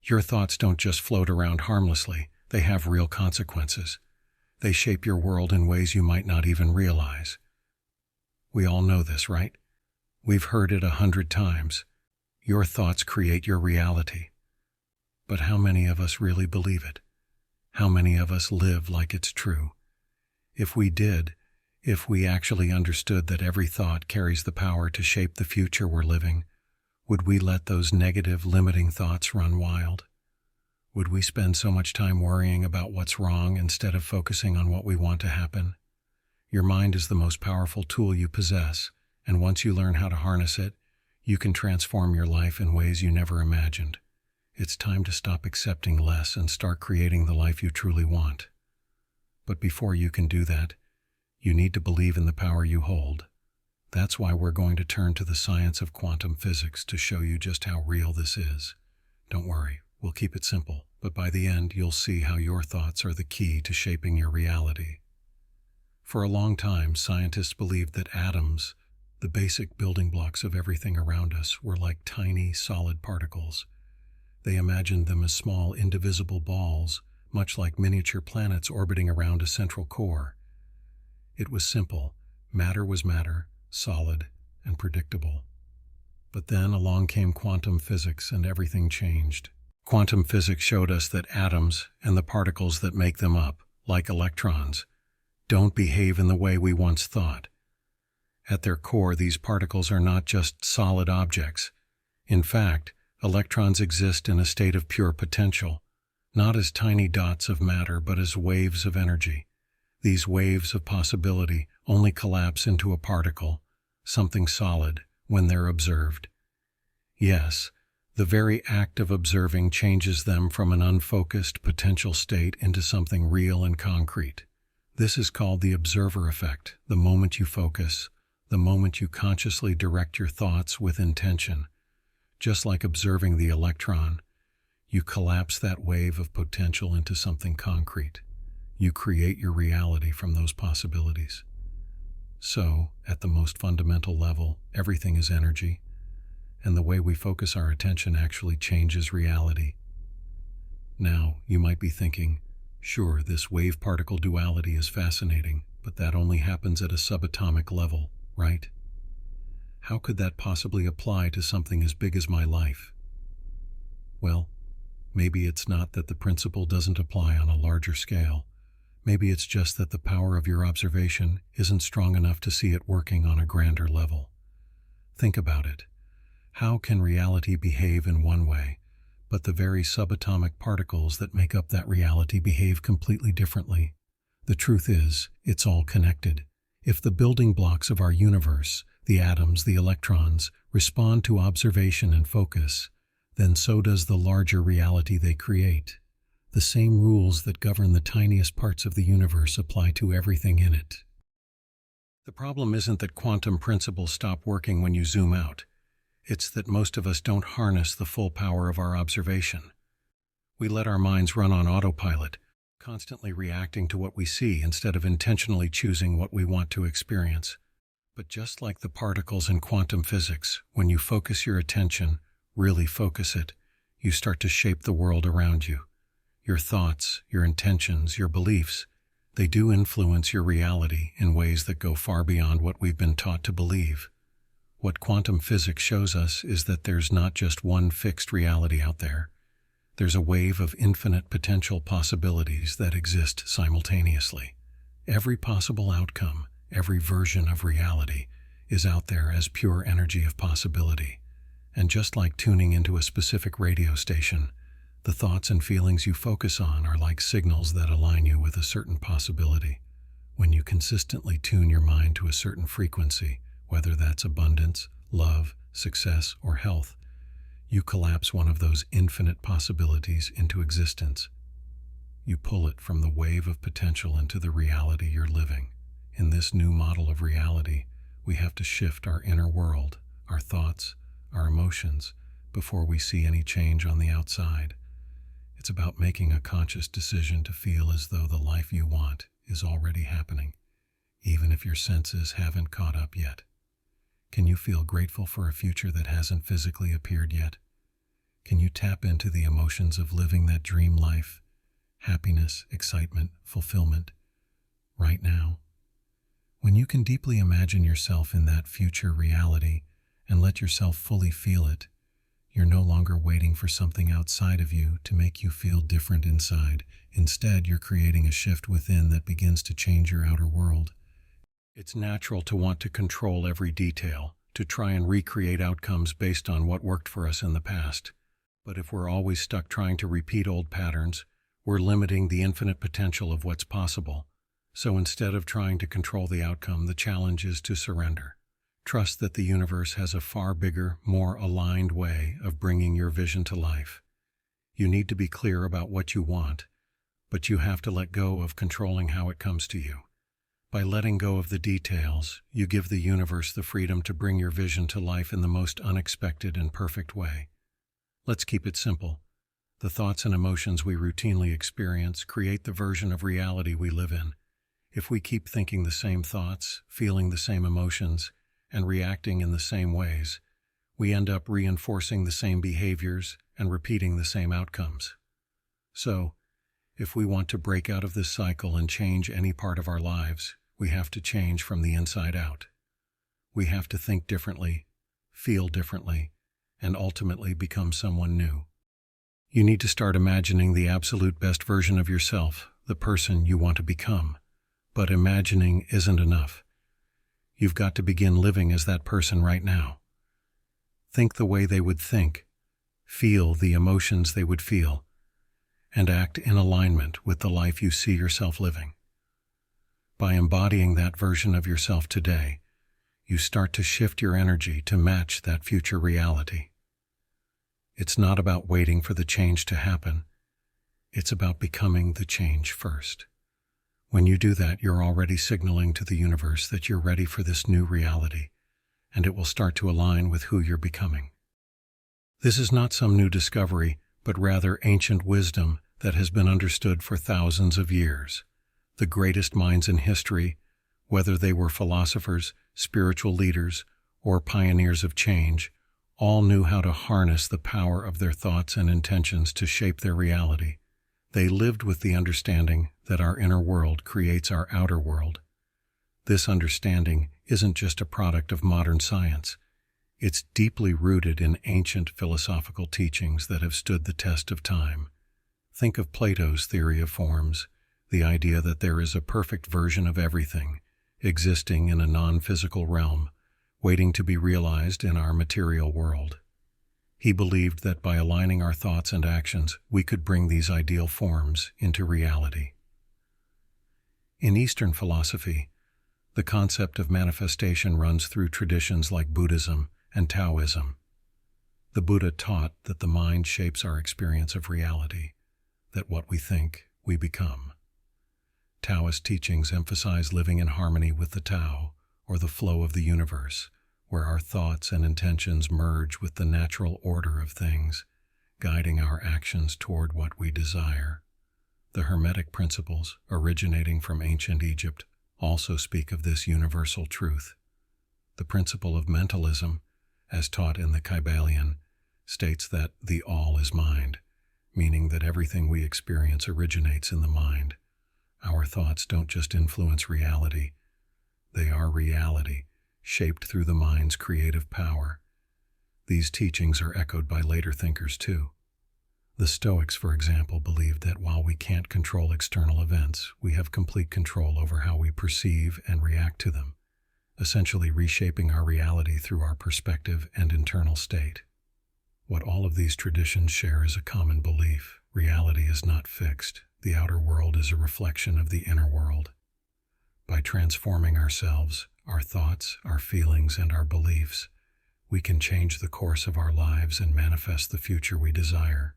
Your thoughts don't just float around harmlessly, they have real consequences. They shape your world in ways you might not even realize. We all know this, right? We've heard it 100 times. Your thoughts create your reality. But how many of us really believe it? How many of us live like it's true? If we did, if we actually understood that every thought carries the power to shape the future we're living, would we let those negative, limiting thoughts run wild? Would we spend so much time worrying about what's wrong instead of focusing on what we want to happen? Your mind is the most powerful tool you possess, and once you learn how to harness it, you can transform your life in ways you never imagined. It's time to stop accepting less and start creating the life you truly want. But before you can do that, you need to believe in the power you hold. That's why we're going to turn to the science of quantum physics to show you just how real this is. Don't worry, we'll keep it simple, but by the end you'll see how your thoughts are the key to shaping your reality. For a long time, scientists believed that atoms, the basic building blocks of everything around us, were like tiny, solid particles. They imagined them as small, indivisible balls, much like miniature planets orbiting around a central core. It was simple. Matter was matter, solid and predictable. But then along came quantum physics and everything changed. Quantum physics showed us that atoms and the particles that make them up, like electrons, don't behave in the way we once thought. At their core, these particles are not just solid objects. In fact, electrons exist in a state of pure potential, not as tiny dots of matter, but as waves of energy. These waves of possibility only collapse into a particle, something solid, when they're observed. Yes, the very act of observing changes them from an unfocused potential state into something real and concrete. This is called the observer effect. The moment you focus, the moment you consciously direct your thoughts with intention, just like observing the electron, you collapse that wave of potential into something concrete. You create your reality from those possibilities. So, at the most fundamental level, everything is energy, and the way we focus our attention actually changes reality. Now, you might be thinking, sure, this wave-particle duality is fascinating, but that only happens at a subatomic level, right? How could that possibly apply to something as big as my life? Well, maybe it's not that the principle doesn't apply on a larger scale. Maybe it's just that the power of your observation isn't strong enough to see it working on a grander level. Think about it. How can reality behave in one way, but the very subatomic particles that make up that reality behave completely differently? The truth is, it's all connected. If the building blocks of our universe, the atoms, the electrons, respond to observation and focus, then so does the larger reality they create. The same rules that govern the tiniest parts of the universe apply to everything in it. The problem isn't that quantum principles stop working when you zoom out. It's that most of us don't harness the full power of our observation. We let our minds run on autopilot, constantly reacting to what we see instead of intentionally choosing what we want to experience. But just like the particles in quantum physics, when you focus your attention, really focus it, you start to shape the world around you. Your thoughts, your intentions, your beliefs, they do influence your reality in ways that go far beyond what we've been taught to believe. What quantum physics shows us is that there's not just one fixed reality out there. There's a wave of infinite potential possibilities that exist simultaneously. Every possible outcome, every version of reality, is out there as pure energy of possibility. And just like tuning into a specific radio station, the thoughts and feelings you focus on are like signals that align you with a certain possibility. When you consistently tune your mind to a certain frequency, whether that's abundance, love, success, or health, you collapse one of those infinite possibilities into existence. You pull it from the wave of potential into the reality you're living. In this new model of reality, we have to shift our inner world, our thoughts, our emotions, before we see any change on the outside. It's about making a conscious decision to feel as though the life you want is already happening, even if your senses haven't caught up yet. Can you feel grateful for a future that hasn't physically appeared yet? Can you tap into the emotions of living that dream life? Happiness, excitement, fulfillment, right now? When you can deeply imagine yourself in that future reality and let yourself fully feel it, you're no longer waiting for something outside of you to make you feel different inside. Instead, you're creating a shift within that begins to change your outer world. It's natural to want to control every detail, to try and recreate outcomes based on what worked for us in the past. But if we're always stuck trying to repeat old patterns, we're limiting the infinite potential of what's possible. So instead of trying to control the outcome, the challenge is to surrender. Trust that the universe has a far bigger, more aligned way of bringing your vision to life. You need to be clear about what you want, but you have to let go of controlling how it comes to you. By letting go of the details, you give the universe the freedom to bring your vision to life in the most unexpected and perfect way. Let's keep it simple. The thoughts and emotions we routinely experience create the version of reality we live in. If we keep thinking the same thoughts, feeling the same emotions, and reacting in the same ways, we end up reinforcing the same behaviors and repeating the same outcomes. So, if we want to break out of this cycle and change any part of our lives, we have to change from the inside out. We have to think differently, feel differently, and ultimately become someone new. You need to start imagining the absolute best version of yourself, the person you want to become. But imagining isn't enough. You've got to begin living as that person right now. Think the way they would think, feel the emotions they would feel, and act in alignment with the life you see yourself living. By embodying that version of yourself today, you start to shift your energy to match that future reality. It's not about waiting for the change to happen. It's about becoming the change first. When you do that, you're already signaling to the universe that you're ready for this new reality, and it will start to align with who you're becoming. This is not some new discovery, but rather ancient wisdom that has been understood for thousands of years. The greatest minds in history, whether they were philosophers, spiritual leaders, or pioneers of change, all knew how to harness the power of their thoughts and intentions to shape their reality. They lived with the understanding that our inner world creates our outer world. This understanding isn't just a product of modern science. It's deeply rooted in ancient philosophical teachings that have stood the test of time. Think of Plato's theory of forms, the idea that there is a perfect version of everything, existing in a non-physical realm, waiting to be realized in our material world. He believed that by aligning our thoughts and actions, we could bring these ideal forms into reality. In Eastern philosophy, the concept of manifestation runs through traditions like Buddhism and Taoism. The Buddha taught that the mind shapes our experience of reality, that what we think, we become. Taoist teachings emphasize living in harmony with the Tao, or the flow of the universe, where our thoughts and intentions merge with the natural order of things, guiding our actions toward what we desire. The Hermetic principles, originating from ancient Egypt, also speak of this universal truth. The principle of mentalism, as taught in the Kybalion, states that the all is mind, meaning that everything we experience originates in the mind. Our thoughts don't just influence reality, they are reality, shaped through the mind's creative power. These teachings are echoed by later thinkers too. The Stoics, for example, believed that while we can't control external events, we have complete control over how we perceive and react to them, essentially reshaping our reality through our perspective and internal state. What all of these traditions share is a common belief: reality is not fixed. The outer world is a reflection of the inner world. By transforming ourselves, our thoughts, our feelings, and our beliefs, we can change the course of our lives and manifest the future we desire.